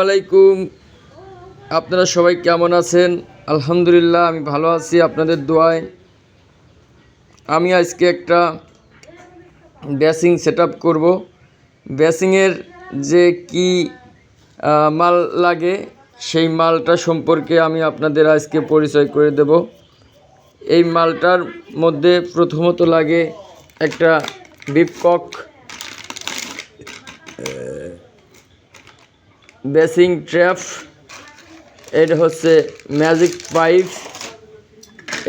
আলাইকুম, আপনারা সবাই কেমন আছেন? আলহামদুলিল্লাহ আমি ভালো আছি আপনাদের দোয়ায়। আমি আজকে একটা বেসিং সেটআপ করব। বেসিংয়ের যে কি মাল লাগে সেই মালটা সম্পর্কে আমি আপনাদের আজকে পরিচয় করে দেব। এই মালটার মধ্যে প্রথমত লাগে একটা বিপকক বেসিং ট্র্যাপ, এটা হচ্ছে ম্যাজিক পাইপ,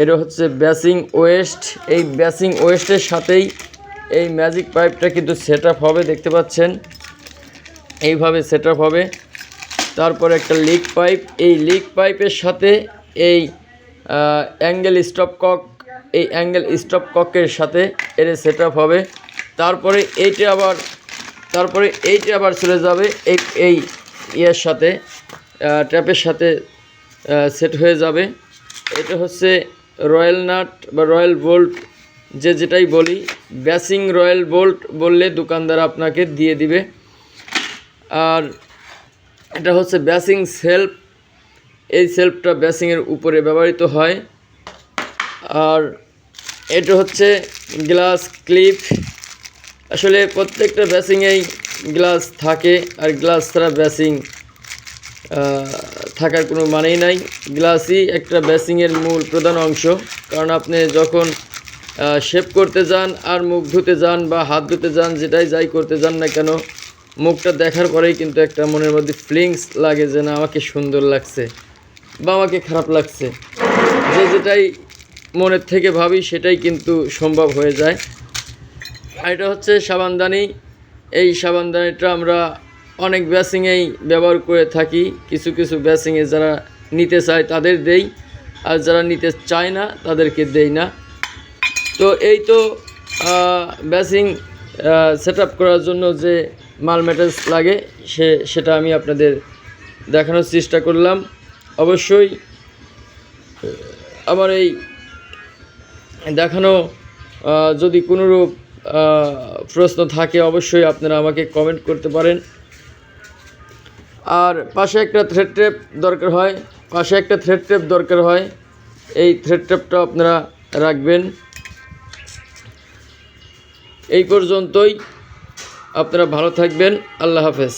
এটা হচ্ছে বেসিং ওয়েস্ট। এই বেসিং ওয়েস্টের সাথেই এই ম্যাজিক পাইপটা কিন্তু সেট আপ হবে, দেখতে পাচ্ছেন এইভাবে সেট আপ হবে। তারপর একটা লিক পাইপ, এই লিক পাইপের সাথে এই অ্যাঙ্গেল স্টপ কক, এই অ্যাঙ্গেল স্টপ ককের সাথে এর সেট আপ হবে। তারপরে এইটা আবার চলে যাবে এই ইয়ের সাথে, ট্যাপের সাথে সেট হয়ে যাবে। এটা হচ্ছে রয়্যাল নাট বা রয়্যাল বোল্ট, যেটাই বলি, বেসিং রয়্যাল বোল্ট বললে দোকানদার আপনাকে দিয়ে দিবে। আর এটা হচ্ছে বেসিং সেলফ, এই সেলফটা বেসিংয়ের উপরে ব্যবহৃত হয়। আর এটা হচ্ছে গ্লাস ক্লিপ। আসলে প্রত্যেকটা বেসিংয়েই গ্লাস থাকে, আর গ্লাস ছাড়া বেসিং থাকার কোনো মানেই নাই। গ্লাসই একটা বেসিংয়ের মূল প্রধান অংশ, কারণ আপনি যখন শেভ করতে যান আর মুখ ধুতে যান বা হাত ধুতে যান, যাই করতে যান না কেন, মুখটা দেখার পরেই কিন্তু একটা মনের মধ্যে ফিলিংস লাগে যে না আমাকে সুন্দর লাগছে বা আমাকে খারাপ লাগছে। যেটাই মনের থেকে ভাবি সেটাই কিন্তু সম্ভব হয়ে যায়। আর এটা হচ্ছে সাবানদানি। এই সাবানদানিটা আমরা অনেক বেসিংয়েই ব্যবহার করে থাকি। কিছু কিছু বেসিংয়ে যারা নিতে চায় তাদের দেই, আর যারা নিতে চায় না তাদেরকে দেই না। তো এই তো বেসিং সেট আপ করার জন্য যে মাল ম্যাটেরিয়ালস লাগে সেটা আমি আপনাদের দেখানোর চেষ্টা করলাম। অবশ্যই আমার এই দেখানো যদি কোনোরূপ প্রশ্ন থাকে অবশ্যই আপনারা আমাকে কমেন্ট করতে পারেন। আর পাশে একটা থ্রেড ট্যাপ দরকার হয়, এই থ্রেড ট্যাপটা আপনারা রাখবেন। এই পর্যন্তই, আপনারা ভালো থাকবেন। আল্লাহ হাফেজ।